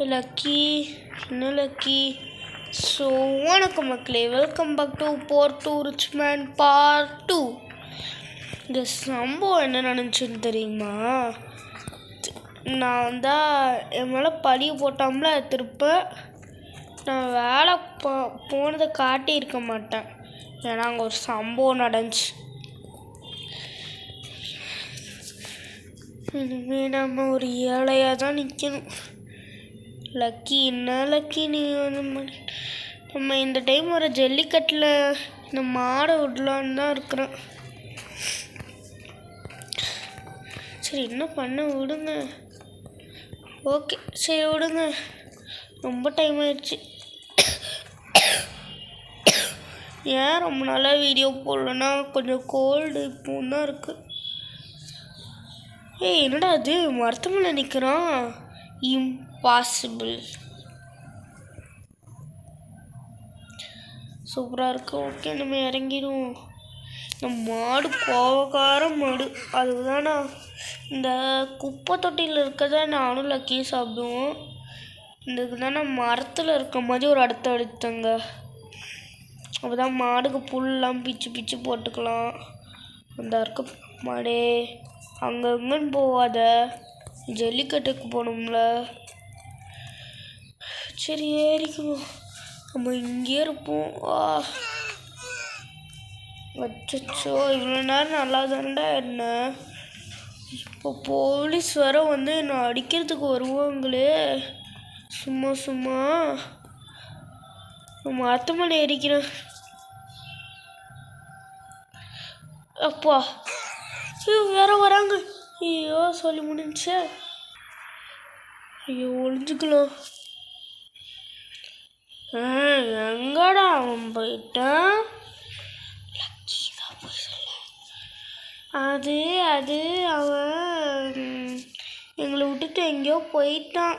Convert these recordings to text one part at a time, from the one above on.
Lucky என்ன lucky? So வணக்கம் மக்களே, welcome back to poor to rich man part 2. இந்த சம்பவம் என்ன நினச்சின்னு தெரியுமா? நான் தான் என் மேலே பழி போட்டாமல திருப்ப நான் வேலை போனதை காட்டியிருக்க மாட்டேன். ஏன்னா அங்கே ஒரு சம்பவம் நடந்துச்சு. இனிமேல் நம்ம ஒரு ஏழையாக தான் நிற்கணும். லக்கி என்ன லக்கி, நீ நம்ம இந்த டைம் வர ஜல்லிக்கட்டில் இந்த மாடை விடலான்னு தான் இருக்கிறோம். சரி என்ன பண்ண விடுங்க. ஓகே சரி விடுங்க, ரொம்ப டைம் ஆயிடுச்சு. ஏன் ரொம்ப நாளாக வீடியோ போடலன்னா கொஞ்சம் கோல்டு இப்போ தான் இருக்குது. ஏய் என்னடா அது மரத்து மேலே நிற்கிறான்? இம்பாசிபிள். சூப்பராக இருக்கு. ஓகே நம்ம இறங்கிடுவோம். நம்ம மாடு கோவக்கார மாடு, அதுதானா இந்த குப்பை தொட்டியில் இருக்கதா நானும் லக்கியும் சாப்பிடுவோம். இதுக்கு தானே மரத்தில் இருக்க மாதிரி ஒரு இடத்த எடுத்தங்க. அப்போ தான் மாடுக்கு புல்லாம் பிச்சு பிச்சு போட்டுக்கலாம். அந்த இருக்க மாடே அங்கே இங்கன்னு போகாத, ஜல்லிக்கட்டுக்கு போகணும்ல. சரி ஏறிக்குவோம், நம்ம இங்கே இருப்போம். அச்சோ இவ்வளோ நேரம் நல்லா தானடா இருந்தேன். இப்போ போலீஸ் வர வந்து என்னை அடிக்கிறதுக்கு வருவாங்களே சும்மா சும்மா. மரத்து மேலே ஏறிக்கிறேன். அப்பா வேற வராங்க. ஐயோ சொல்லி முடிஞ்சே. ஐயோ ஒளிஞ்சுக்கலாம். எங்கடா அவன் போயிட்டான்? அது அது அவன் எங்களை விட்டுட்டு எங்கேயோ போயிட்டான்.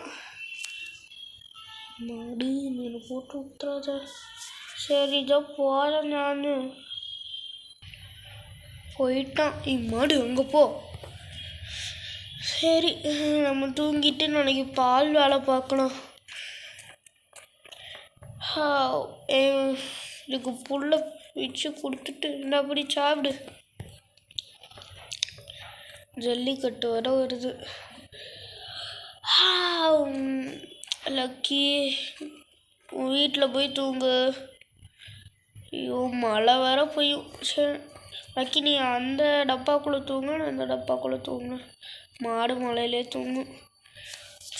மாடு மேலே போட்டு விட்டுறாத. சரி இதோ போகிறேன் நான். போயிட்டான் மாடு, அங்கே போ. சரி நம்ம தூங்கிட்டு நாளைக்கு பால் வேலை பார்க்கணும். இதுக்கு புல்லை வச்சு கொடுத்துட்டு என்ன அப்படி சாப்பிடு. ஜல்லிக்கட்டு வர வருது. லக்கி வீட்டில் போய் தூங்கு. ஐயோ மழை வேற பெய்யும். சரி லக்கி நீ அந்த டப்பாக்குள்ளே தூங்க, நான் அந்த டப்பாக்குள்ளே தூங்க. மாடு மழையிலே தூங்கும்.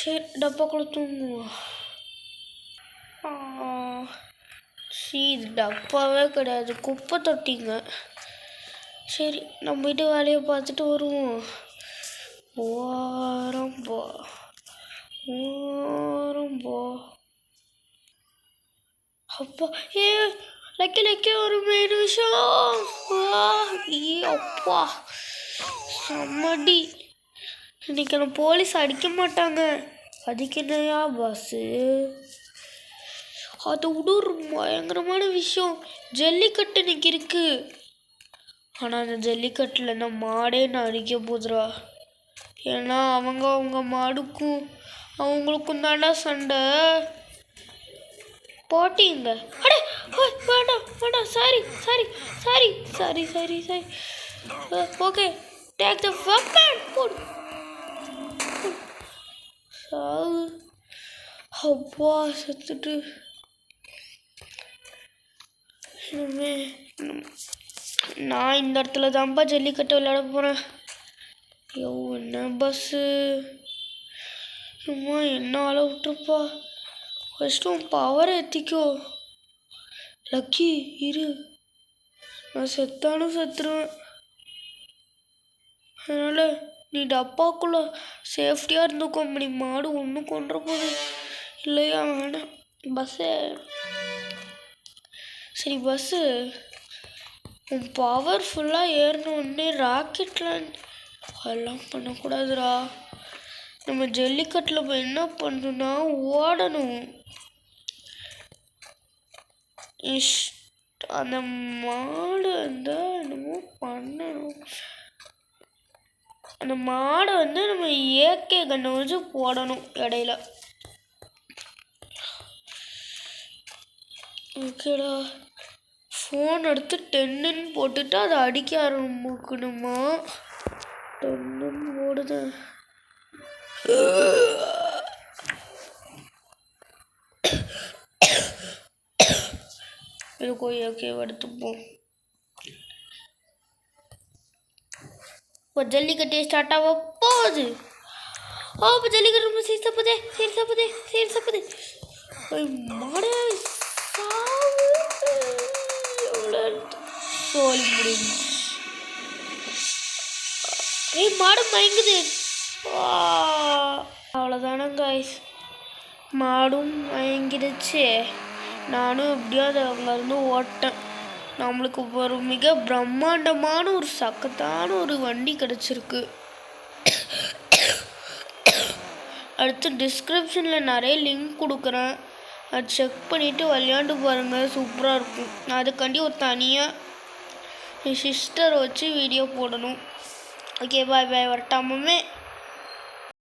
சரி டப்பாக்குள்ளே தூங்குவோம். இது டப்பாவே கிடையாது, குப்பை தொட்டிங்க. சரி நம்ம போய்ட்டு வேலையை பார்த்துட்டு வருவோம். ஓரம் போ ஓரம் போ. அப்பா ஏ லக்கி லக்கி ஒரு நிமிஷம். அப்பா செம்மடி. இன்னைக்கு நம்ம போலீஸ் அடிக்க மாட்டாங்க. அதுக்கு என்னையா பஸ்ஸு? அதை விட ஒரு பயங்கரமான விஷயம், ஜல்லிக்கட்டு இன்னைக்கு இருக்கு. ஆனால் அந்த ஜல்லிக்கட்டில் இந்த மாடே நான் அடிக்க போதுரா. ஏன்னா அவங்க மாடுக்கும் அவங்களுக்கும் தாண்டா சண்டை போட்டிங்க. அடே வேண்டாம் வேண்டாம், sorry sorry sorry sorry sorry sorry. Okay take the weapon. போடு. அப்பா செத்துட்டு. நான் இந்த இடத்துல தான்ப்பா ஜல்லிக்கட்டு விளையாட போகிறேன். ஐயோ என்ன பஸ்ஸு சும்மா என்ன ஆளை விட்டுருப்பா. ஃபஸ்ட்டு உன் பவர் ஏற்றிக்கோ லக்கி. இரு நான் செத்தாலும் செத்துருவேன். அதனால் நீ டப்பாக்குள்ளே சேஃப்டியாக இருந்துக்கோ. நீ மாடு ஒன்றும் கொண்டுற போகுது இல்லையா? வேணாம் பஸ்ஸு. சரி பஸ்ஸு உன் பவர்ஃபுல்லாக ஏறணுன்னே ராக்கெட்லாம் அதெல்லாம் பண்ணக்கூடாதுரா. நம்ம ஜல்லிக்கட்டில் போய் என்ன பண்ணணும்னா ஓடணும். அந்த மாடு வந்து என்னமோ பண்ணணும். அந்த மாடை வந்து நம்ம ஏகே கண்ணை வச்சு போடணும் இடையில. ஓகேடா. ஃபோன் எடுத்து 10ன்னு போட்டுட்டு அதை அடிக்க ஆரம்பிக்கணுமா? 10ன்னு போடுது. இது ஓகே எடுத்துப்போம். இப்போ ஜல்லிக்கட்டு ஸ்டார்ட் ஆக போகுது. இப்போ ஜல்லிக்கட்டு ரொம்ப சீர்சப்புதே. மாடு சோழி முடிஞ்சு. மாடு மயங்குது. அவ்வளோதானே காய்ஸ், மாடும் மயங்கிடுச்சு. நானும் எப்படியோ அதை அங்கேருந்து ஓட்டேன். நம்மளுக்கு ஒரு மிக பிரம்மாண்டமான ஒரு சக்கத்தான ஒரு வண்டி கிடச்சிருக்கு. அடுத்து டிஸ்கிரிப்ஷனில் நிறைய லிங்க் கொடுக்குறேன், அதை செக் பண்ணிவிட்டு விளையாண்டு பாருங்கள், சூப்பராக இருக்கும். அதுக்காண்டி ஒரு தனியாக என் சிஸ்டரை வச்சு வீடியோ போடணும். Okay bye வரட்டாமே.